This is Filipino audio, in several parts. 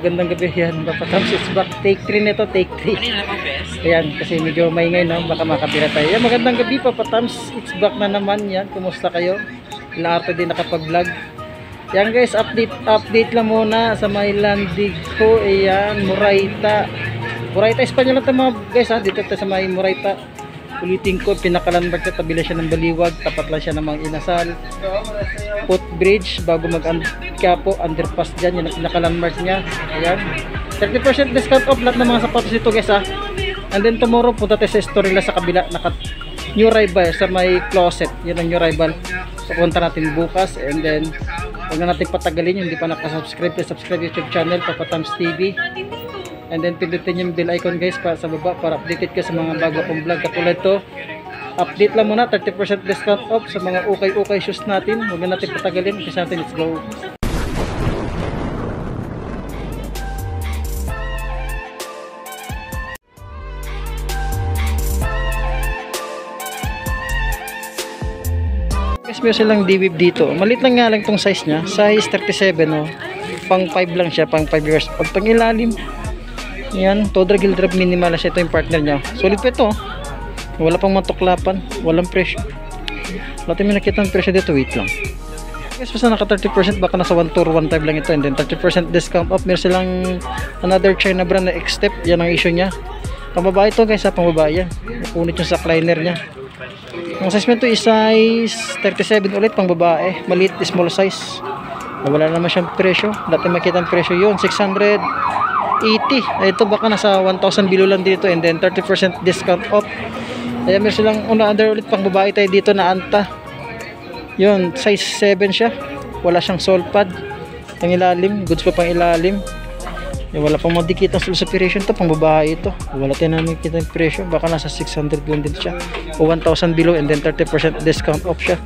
magandang gabi. Yan, Papa Tams, it's back. Take 3 nito, take 3. Ayan, kasi medyo maingay, no? Baka makapira tayo. Yan, magandang gabi, Papa Tams. It's back na naman. Yan, kumusta kayo? Ilang araw din nakapag-vlog. Yan guys, update lang muna sa may landing ko. Ayan, Moraita. Moraita, Espanyol lang ito mga guys, ha? Dito ito sa may Moraita. Ulitin ko, pinakalandmark siya, tabi lang siya ng Baliwag, tapat lang siya ng mga Inasal. Footbridge, bago mag-Quiapo, underpass dyan, yun ang pinakalandmark niya. Ayan. 30% discount off lahat ng mga sapatos ito guys, ha. And then tomorrow, punta tayo sa Estorila sa kabila, new arrival sa may closet. Yan ang new arrival. So, punta natin bukas. And then, huwag na natin patagalin yung hindi pa nakasubscribe. Subscribe YouTube channel, Papa Tams TV. And then pindutin yung bell icon guys para sa baba para updated ka sa mga bago kong vlog. Katulad to, update lang muna, 30% discount off sa mga ukay-ukay shoes natin. Huwag na natin patagalin. Kasi natin, let's go. Guys, meron silang D-Wave dito. Malit lang nga lang itong size nya. Size 37, oh. Pang 5 lang siya, pang 5 years. Pag pang ilalim, yan, Todra Gildrop minimal na siya. Ito yung partner niya. Solid pa ito. Wala pang matuklapan. Walang presyo. Wala tayong nakita ng presyo dito. Wait lang. Guys, basta naka 30%. Baka nasa 1 tour 1.5 lang ito. And then 30% discount off. Meron silang another China brand na X-Step. Yan ang issue niya. Pang babae ito guys, ha. Pang babae yan. Napunit yung sa liner niya. Ang size mo ito is size 37 ulit. Pang babae. Maliit, small size. Wala naman siyang presyo. Dati makita ang presyo yun. 680. Ito baka nasa 1,000 below lang dito. And then 30% discount off. Ayan, meron silang under ulit pang babae tayo dito na Anta. Yun, size 7 siya. Wala siyang sole pad. Pang ilalim, goods pa pang ilalim. Wala pang madikit ang sole separation to. Pang babae ito. Wala tayo namin kita yung presyo. Baka nasa 600 lang din siya. O 1,000 below. And then 30% discount off siya.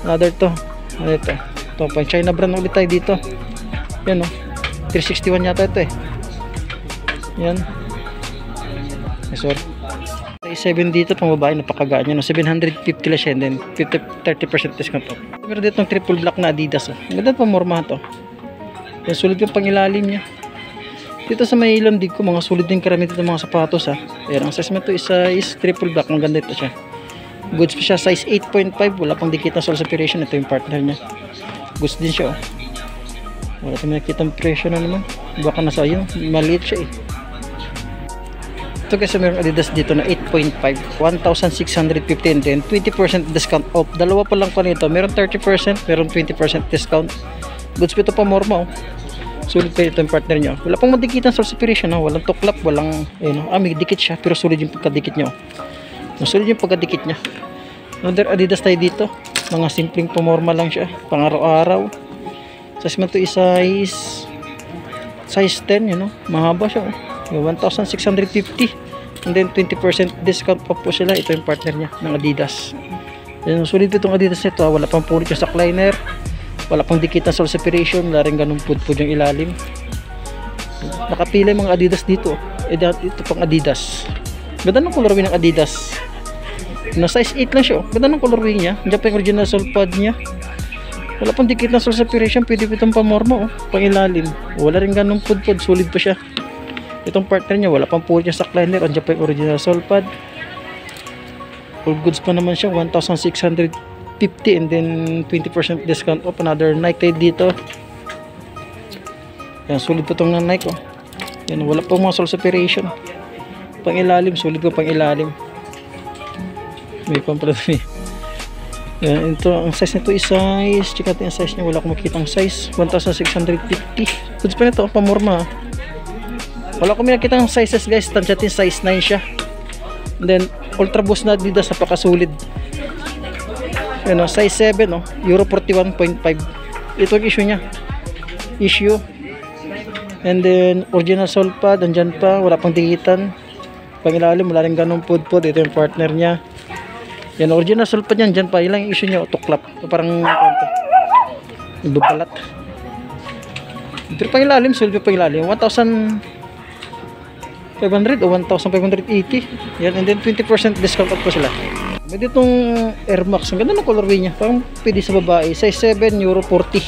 Another to. Ano ito? Ito, pang China brand ulit tayo dito. Yan o. 361 yata ito eh. Yan. Sorry. 7 dito pang babae, napakagaan niya. No? 750 lang siya and then 30% discount off. Meron dito ng triple black na Adidas. Oh. Maganda pa morma to. Yan, sulit yung pangilalim niya. Dito sa may landig ko, mga sulit din karami dito mga sapatos ha. Ayan, ang size mo ito is triple black. Maganda ito siya. Goods pa siya, size 8.5. Wala pang dikit na sole separation. Ito yung partner niya. Goods din siya oh. Wala tayong nakikita ang presyo na naman. Baka nasa yun, maliit siya eh. Ito kasi meron Adidas dito na 8.5, 1,650 and then 20% discount off. Dalawa pa lang pa nito. Meron 30%, meron 20% discount. Goods pa ito pa morma oh. Sulit pa ito yung partner nyo. Wala pang madikitan sa separation oh. Walang tuklap, walang may dikit siya pero sulit yung pagkadikit nyo. Sulit yung pagkadikit nya. Another Adidas tayo dito. Mga simpleng pamorma lang siya. Pang araw-araw. Size mo ito is size 10, you know. Mahaba siya oh. 1,650 and then 20% discount off po sila. Ito yung partner niya ng Adidas. Yan, sulit itong Adidas nito ha. Wala pang punit yung sa liner, wala pang dikit na sole separation, wala rin ganun pudpud yung ilalim. Nakapila yung mga Adidas dito. Ito pang Adidas. Ganda ng colorway ng Adidas na size 8 lang siya. Ganda ng colorway niya. Diyan pa yung original sole pad niya. Wala pang dikit na sole separation. Pwede pa itong pamorma pang ilalim. Wala rin ganun pudpud. Sulit pa siya. Itong partner niya, wala pang puro niya sa liner. Andiyan pa yung original sole pad. All goods pa naman siya. 1,650 and then 20% discount off. Another Nike dito. Yan, sulit pa itong Nike oh. Yan, wala pang mga sole separation. Pang ilalim, sulit pa pang ilalim. May pang pala ito. Yan, ito, ang size nito is size. Check natin ang size niya. Wala akong makita ang size. 1,650. Goods pa nito, pamorma. Wala akong makita ang sizes guys. Tansyatin size 9 siya. And then, Ultra Boost na Adidas. Napakasulit. Yan o, size 7 o. Euro 41.5. Ito ang issue niya. Issue. And then, original sole pad. Andyan pa. Wala pang dikitan. Pangilalim. Wala rin ganong pudpud. Ito yung partner niya. Yan, original sole pad yan. Dyan pa. Ilang issue niya. Tuklap. Parang ibabalat. Ito pangilalim. Sole pangilalim. 1,500 o 1,580. Yan, and then 20% discount off po sila. May ditong Air Max. Ang ganda ng colorway niya. Parang pwede sa babae. Size 7, Euro 40.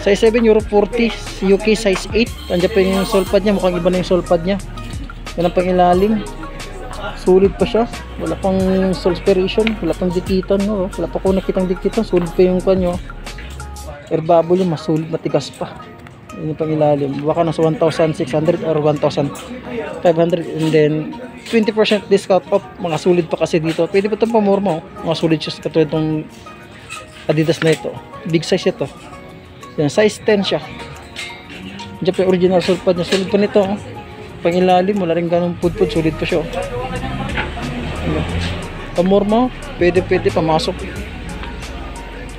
Size 7 Euro 40, UK size 8. Andiyan pa yung sole pad niya, mukhang iba na yung sole pad niya. Yan ang pangilalim. Sulit pa siya. Wala pang sole aspiration, wala pang dikitan, no? Wala pa ko nakitang dikitan. Sulit pa yung kanyo. Air bubble yung mas sulit, matigas pa. Yan yung pangilalim. Baka nasa 1,600 or 1,500, and then 20% discount off. Mga sulit pa kasi dito. Pwede pa itong pamorma, oh. Mga sulit siya katulad itong Adidas na ito. Big size ito. Yan, size 10 siya. Diyan pa yung original sole pad niya. Sulit pa nito, oh. Pangilalim, wala rin ganong pudpud. Sulit pa siya, oh. Pamorma, pwede pamasok.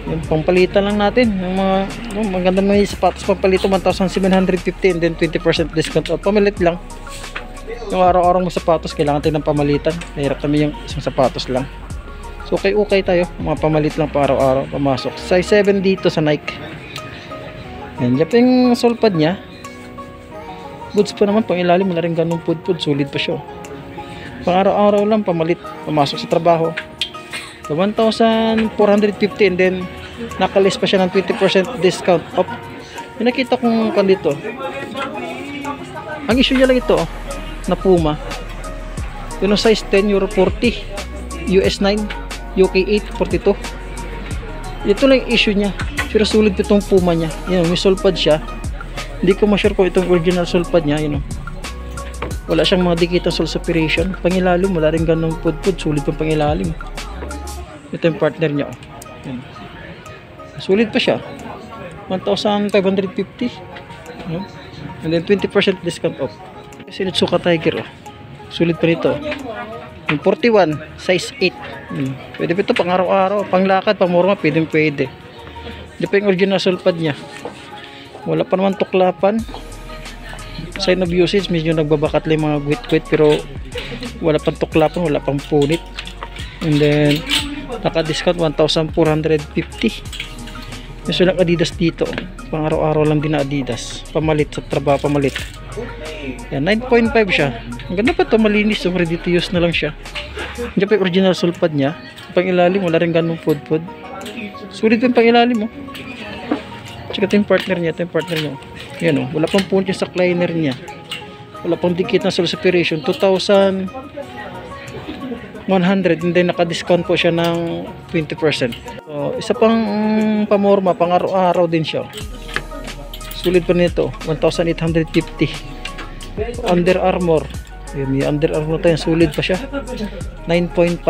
Yung pampalitan lang natin yung mga maganda may sapatos pampalitan 1,750 and then 20% discount off. Pamalit lang yung araw-araw mo sapatos, kailangan tayo ng pamalitan. Mahirap kami yung isang sapatos lang, so okay tayo, mga pamalit lang pa araw-araw pamasok. Size 7 dito sa Nike. Yan, dyan pa yung sole pad nya. Goods pa naman, pang ilalim wala rin ganun pudpud. Sulit pa siya, pang araw-araw lang pamalit pamasok sa trabaho. So 1,450 and then nakalis pa siya ng 20% discount off. Yung nakita kong kan dito, ang issue niya lang ito, oh, na Puma. Yung size 10 Euro 40, US 9, UK 8, 42. Ito lang yung issue niya. Pero sulit itong Puma niya. Yun, may sole pad siya. Hindi ko ma-sure kung itong original sole pad niya. Yun, wala siyang mga dikitang sole separation. Pangilalim, wala rin ganong pudpud. Sulit pang pangilalim. Ito yung partner niya, oh. Yan. Sulit pa siya, 1,550, and then 20% discount off. Sinitsuka Tiger, oh. Sulit pa nito, yung 41 size 8. Pwede pa ito pang araw-araw, pang lakad, pang morma, pwede. Hindi pa yung original sole pad nya. Wala pa naman tuklapan, sign of usage. Medyo nagbabakat lang mga guwit-guwit, pero wala pang tuklapan, wala pang punit. And then naka-discount 1,450. Yung sulang Adidas dito, pang araw-araw lang din na Adidas, pamalit sa trabaho, pamalit. Yan, 9.5 siya. Ang ganda pa ito, malinis, so ready to use na lang siya. Diyan pa yung original sole pad nya. Pang ilalim, wala rin ganong pudpud. Sulit yung pang ilalim, oh. Tsaka ito yung partner niya, yan, oh. Wala pang punch sa liner niya, wala pang dikit na sole separation. 2,100 and then naka-discount po siya ng 20%. So, isa pang pamorma, pang araw-araw din siya. Sulit pa nito, 1,850. Under Armour. May Under Armour tayo, sulit pa siya. 9.5.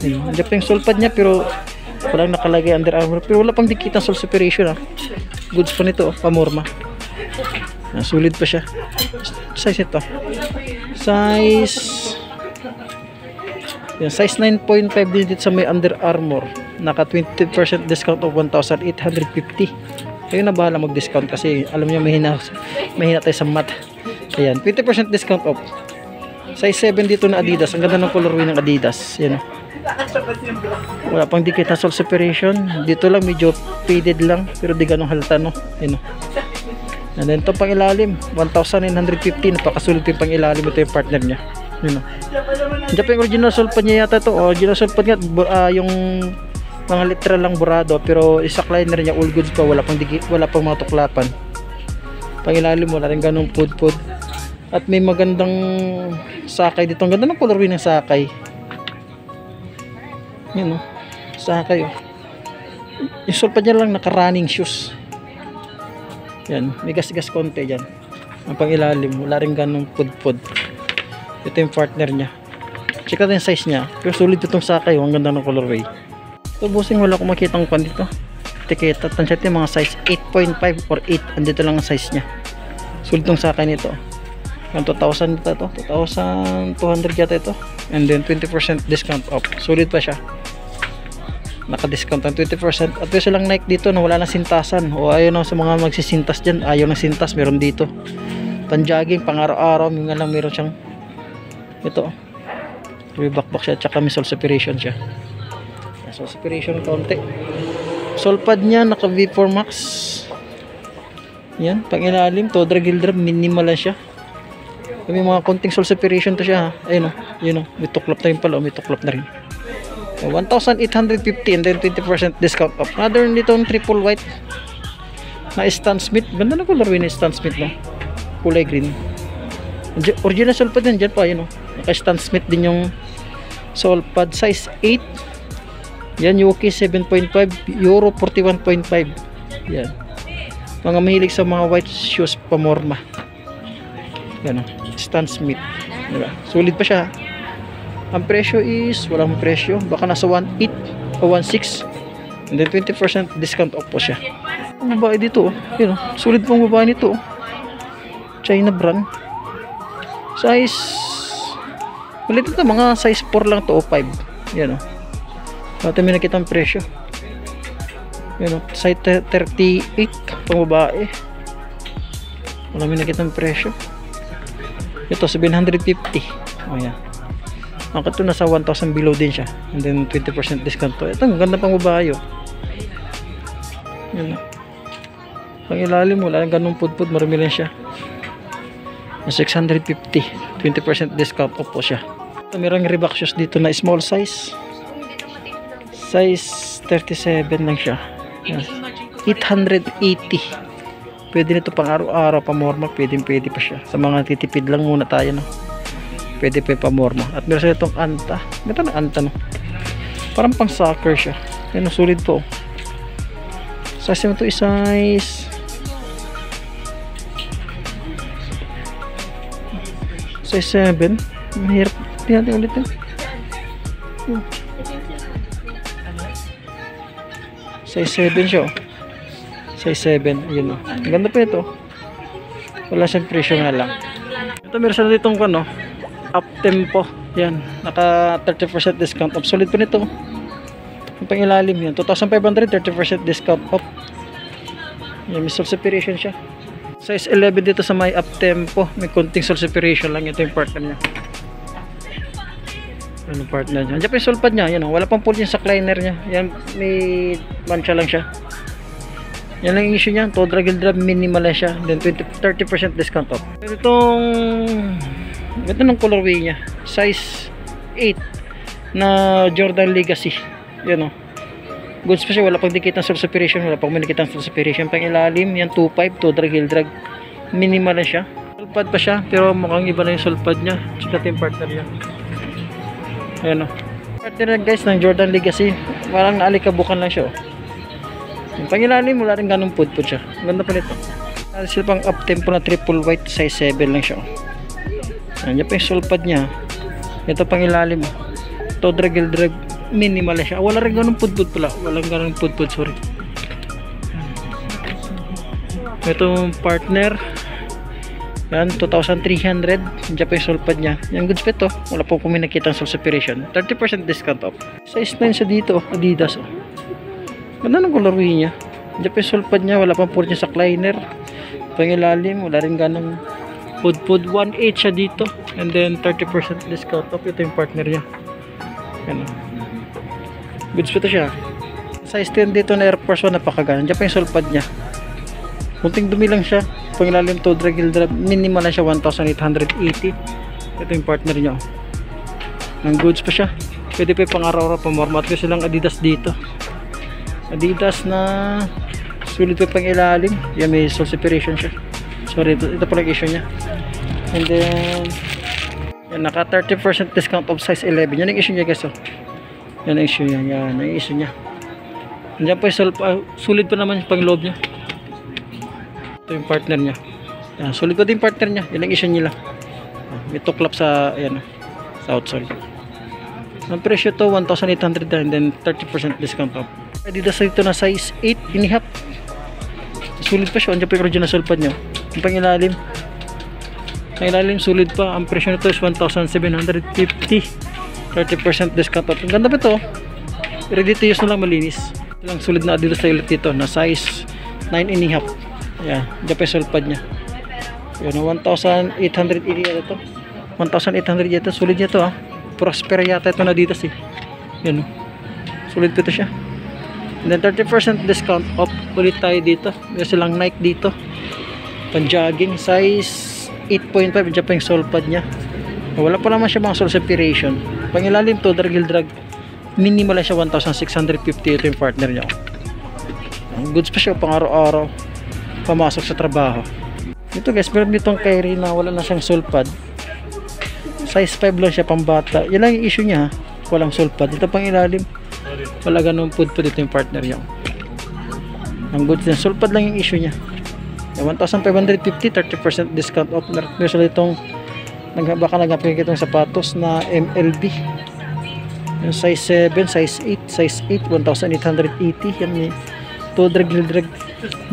Hindi pa yung sole pad niya, pero walang nakalagay Under Armour. Pero wala pang dikit ng sole separation, ah. Goods pa nito, pamorma. Sulit pa siya. Size ito, size 9.5 din dito sa may Under Armour. Naka 20% discount of 1,850. Kayo na bahala mag-discount kasi alam niyo mahina tayo sa math. Ayan, 20% discount off. Size 7 dito na Adidas. Ang ganda ng colorway ng Adidas. Yan, wala pang dikit na sole separation. Dito lang medyo faded lang, pero di ganong halata, no? Yan, and then ito pang ilalim, 1,950. Napakasulit yung pang ilalim. Ito yung partner niya. Yun, diyan pa yung original sole pad niya yata ito. Original sole pad nga, yung mga literal lang burado, pero isa liner niya, all goods pa, wala pang dikit, wala pang mga tuklapan. Pangilalim, wala rin ganong pudpud. At may magandang sakay dito. Ang ganda ng colorway ng sakay. Yan, sakay, oh. Yung sole pad niya lang naka running shoes. Yan, may gas-gas konti dyan. Ang pangilalim, wala rin ganong pudpud. Ito yung partner niya. Check natin yung size niya. Pero sulit itong sakay, oh. Ang ganda ng colorway. So busing, wala akong makita ng pan dito. Etiketa, tansya yung mga size 8.5 or 8. Andito lang ang size niya. Sulit itong sakay nito. Yung 2,000 dito ito. 2,200 yata ito. And then 20% discount off. Sulit pa siya. Naka-discount ang 20%. At yung silang Nike dito na wala na sintasan. O ayaw na sa mga magsisintas dyan. Ayaw na sintas. Meron dito. Pan-jogging, pang araw-araw. Nga lang meron siyang ito. May backpack siya. Tsaka may sole separation siya. Sole separation konti. Sole pad niya naka V4 Max. Yan. Pang ilalim. Todra Gildra. Minimal lang siya. May mga konting sole separation to siya, ha. Ayun, yun, may tuklap na rin pala. May tuklap na rin. 1,850 and then 20% discount off. Another nitong triple white. na Stan Smith. Ganda na colorway ni Stan Smith, no? Kulay green. Original sole pad yan. Dyan pa, yun, no? Naka Stan Smith din yung sole pad. Size 8. Yan, Yuki 7.5. Euro 41.5. Yan. Mga mahilig sa mga white shoes, pamorma. Yan, no? Stan Smith. Diba? Solid pa siya. Ang presyo is, walang presyo. Baka nasa 1.8 o 1.6. And then 20% discount off po siya. Ang babae dito, yun, solid pong babae nito. China brand. Size, ulit ito, mga size 4 lang to o 5. Yan, o. Pati may nakita ang presyo. Yan, o. Size 38 pang babae. Wala may nakita ang presyo. Ito, 750. O, yan. Ang ito nasa 1,000 below din siya. And then 20% discount to. Ito, ang ganda pang babae, o. Yan, o. Pang ilalim mo, lang ganun pudpud, marami lang siya. 650, 20% discount off po siya. Ito, mayroong Reebok shoes dito na small size. Size 37 lang siya. Yan. 880. Pwede nito pang araw-araw, pamorma, pwede pa siya. Sa mga titipid lang muna tayo, no. Pwede pa pamorma. At meron sa itong anta. Ganda na anta, no. Parang pang soccer siya. Yan, sulit po. Size mo ito is size 7. Mahirap. Tingnan natin ulit yun. Size 7 siya, oh. Size 7. Ayun, oh. Ang ganda pa ito. Wala siyang presyo nga lang. Ito meron sa ditong ano, up tempo. Yan. Naka 30% discount off. Solid pa nito. Yung pang ilalim yan. 2,500, 30% discount off. Yan, may sole separation siya. Size 11 dito sa may up tempo. May konting sole separation lang. Ito yung partner niya. Ano partner niya? Diyan pa yung sole pad niya. Yan, oh. Wala pang pull sa cleaner niya. Yan, may mancha lang siya. Yan lang yung issue niya. Todra Gildra minimal lang siya. Then 30% discount off. Ito ng colorway niya. Size 8 na Jordan Legacy. Yan, oh. Goods pa siya, wala pang dikit ng sole separation, wala pang manikit ng sole separation. Pang ilalim, yan 2.5, to drag, heel drag. Minimal na siya. Sulpad pa siya, pero mukhang iba na yung sulpad niya. Check natin yung partner niya. Ayan, o. Partner na guys ng Jordan Legacy. Parang naalikabukan lang siya, o. Yung pang ilalim, wala rin ganong pudpud siya. Ganda pa nito. Sila pang up tempo na triple white, size 7 lang siya, o. Ayan, yan pa yung sulpad niya. Ito pang ilalim, o. To drag, heel drag. Minimal siya. Wala rin ganun pudpud pala. Walang ganun pudpud, sorry. Itong partner. Yan, 2,300. Diyan pa yung sole pad niya. Yan, goods pa ito. Wala po kung may nakita ang sole separation. 30% discount off. Size 9 siya dito. Adidas. Oh. Ganda ng colorway niya. Diyan pa yung sole pad niya. Wala pang puro niya sa cleaner. Pangilalim. Wala rin ganun pudpud. 1.8 siya dito. And then 30% discount off. Ito yung partner niya. Yan, oh. Goods pa ito siya. Size 10 dito na Air Force 1, napakaganda. Diyan pa yung sole pad niya. Kunting dumi lang siya. Pangilalim to drag, heel drag. Minimal lang siya, 1,880. Ito yung partner niya. Ang goods pa siya. Pwede pa yung pang-araw-araw pamorma. At kasi lang Adidas dito. Adidas na sulit pa pang ilalim. Yan, may sole separation siya. Sorry, ito pala yung issue niya. And then yan, naka 30% discount of size 11. Yan yung issue niya guys, oh. Yan ang issue niya. Yan ang issue niya. Nandiyan pa yung sulit pa naman yung pang loob niya. Ito yung partner niya. Yan, sulit pa din partner niya. Yan ang issue nila. May tuklap sa, yan, sa outsole. Ang presyo to 1,800 and then 30% discount off. Adidas ito na size 8 inihap. Sulit pa siya. Nandiyan pa yung original sole pad niya. Yung pang ilalim. Ang ilalim sulit pa. Ang presyo nito is 1,750. 30% discount off. Ang ganda pa ito. Ready to use na lang, malinis. Ito lang sulit na Adidas style dito na size 9 inihap. Ayan, dyan pa yung sole pad nya. Ayan, 1,880 ito. 1,800 ito. Sulit niya ito, ha. Prosper yata ito na Adidas, eh. Ayan, sulit pa ito siya. And then 30% discount off ulit tayo dito. Meron silang Nike dito. Pang jogging. Size 8.5. Dyan pa yung sole pad nya. Wala pa naman siya mga sole separation. Pangilalim to, drag, heel drag. Minimal siya, 1,650. Ito yung partner niya. Ang goods pa siya pang araw-araw. pamasok sa trabaho. Ito guys, meron ditong Kyrie na wala na siyang sulpad. Size 5 lang siya, pambata. Yan lang yung issue niya ha. Walang sulpad. Ito pang ilalim. Wala ganun pud ito yung partner niya. Ang good din. Sulpad lang yung issue niya. 1,550, 30% discount off. Usually itong baka nagapin itong sapatos na MLB. Yung size 7, size 8, size 8, 1,880. Yan eh. 2 drag.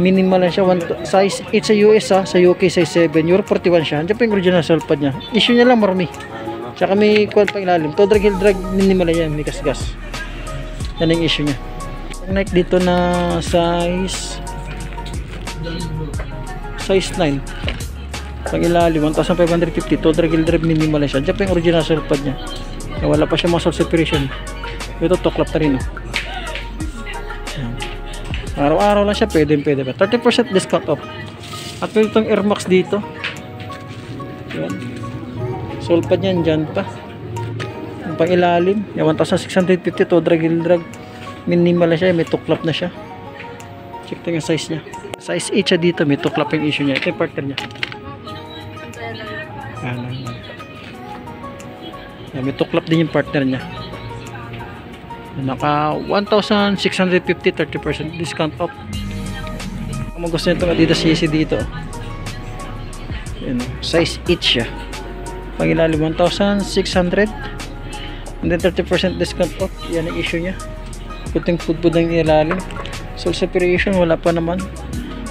Minimal lang siya. Size 8 sa US ha. Sa UK size 7. Euro 41 siya. Andiyan pa yung original sulpad niya. Issue niya lang marami. Tsaka may kuwan pang ilalim. 2 drag minimal lang yan. May gasgas. Yan yung issue niya. Nike dito na size 9. Pang ilalim 1,550. 2 drag minimal lang siya. Andiyan pa yung original sulpad niya. Wala pa siya muscle separation. Ito tuklap na rin. Araw-araw lang siya. Pwede pa. 30% discount off. At may itong Air Max dito. Yan. Sulpad niyan dyan pa. Yung pang ilalim. 1,650. 2 drag. Minimal na siya. May tuklap na siya. Check yung size niya. Size 8 siya dito. May tuklap yung issue niya. Ito yung partner niya. Yan, may tuklap din yung partner niya. Naka 1,650, 30% discount off. Kung gusto nyo itong Adidas Yeezy dito, yan, size 8 siya. Pang ilalim 1,600 and then 30% discount off. Yan ang issue nya. Puting pudpud ang ilalim. Sole separation wala pa naman.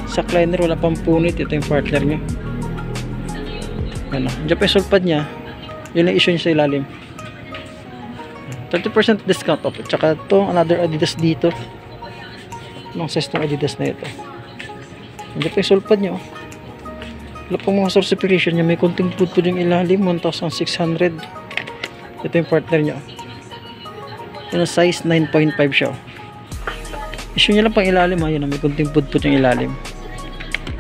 Sa liner wala pang punit. Ito yung partner nya. Yan, dyan pa yung sulpad nya. Yun ang issue nya sa ilalim. 30% discount off. Tsaka ito, another Adidas dito. Anong size itong Adidas na ito? Hindi pa yung sulpad nyo. Wala pang mga sole separation nyo. May konting pudpud yung ilalim. 1,600. Ito yung partner nyo. Yung size 9.5 siya. Issue nyo lang pang ilalim ha. Yun, may konting pudpud yung ilalim.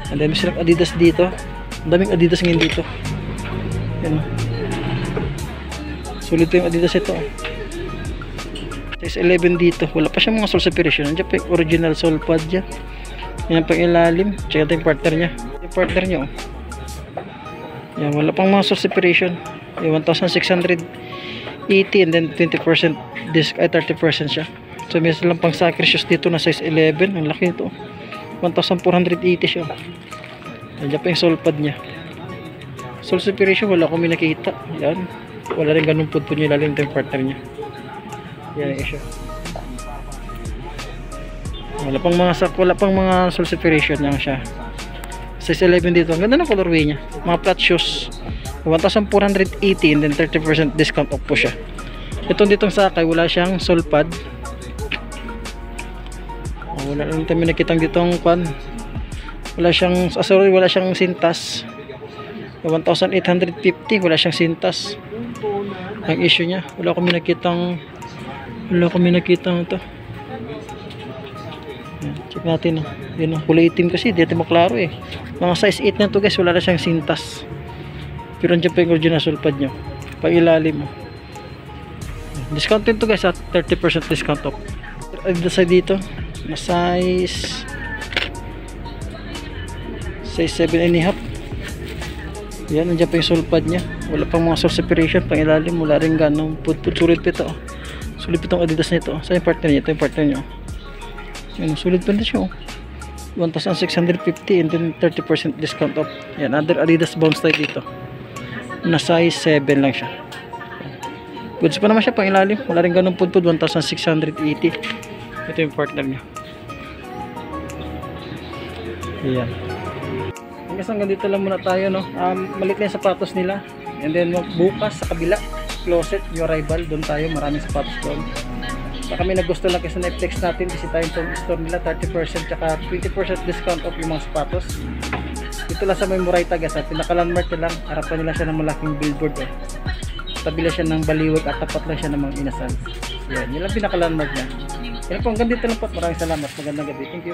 And then may silang Adidas dito. Ang daming Adidas ngayon dito. Yan. Sulit yung Adidas ito. Size 11 dito. Wala pa siya mga sole separation. Nandiyan pa yung original sole pad dyan. Yan pang ilalim. Check ito yung partner nya. Yung partner nya. Yan. Wala pang mga sole separation. Yung 1,680 and then 20% disc ay 30% siya. So may lang pang soccer shoes dito na size 11. Ang laki ito. 1,480 siya. Nandiyan pa yung sole pad nya. Sole separation wala akong nakita. Yan. Wala rin ganun pudpud nyo ilalim ito yung partner nya. Yan yung issue. Wala pang mga sole separation lang siya. Size 11 dito. Ang ganda ng colorway niya. Mga flat shoes. 1,480 and then 30% discount off po siya. Itong ditong sakay wala siyang sole pad. Wala lang tayo nakitang ditong pan. Wala siyang wala siyang sintas. 1,850 wala siyang sintas. Ang issue niya wala kami nakitang ito. Check natin. Yun, kulay itim kasi. Dito maklaro eh. Mga size 8 na to guys. Wala na siyang sintas. Pero andyan pa yung original sulpad nyo. Pang ilalim. Discount din to guys at 30% discount off. Adidas dito. Na size 7.5. Yan. Andyan pa yung sulpad nya. Wala pang mga sole separation. Pang ilalim. Wala rin ganong pudpud. Sulit pa ito. Sulit itong Adidas nito. Sa yung partner niya. Ito yung partner nyo. Yan, sulit pa na siya. 1,650 and then 30% discount off. Yan, other Adidas Bounce Tide dito. Na size 7 lang siya. Goods pa naman siya pang ilalim. Wala rin ganun pudpud. 1,680. Ito yung partner niya. Yan. Hanggang ganito lang muna tayo, no? Malit na yung sapatos nila. And then bukas sa kabila closet, yung rival, doon tayo, maraming sapatos doon. Baka may nagusto lang kasi na-flex natin, bisitahin itong store nila, 30% tsaka 20% discount off yung mga sapatos. Dito lang sa may Murayta guys, at pinaka-landmark nila lang, harapan nila siya ng malaking billboard eh. Tabi lang siya ng baliwag at tapat lang siya ng mga inasal. Yan, yun lang pinaka-landmark niya. Yan po, hanggang dito lang po, maraming salamat, magandang gabi, thank you.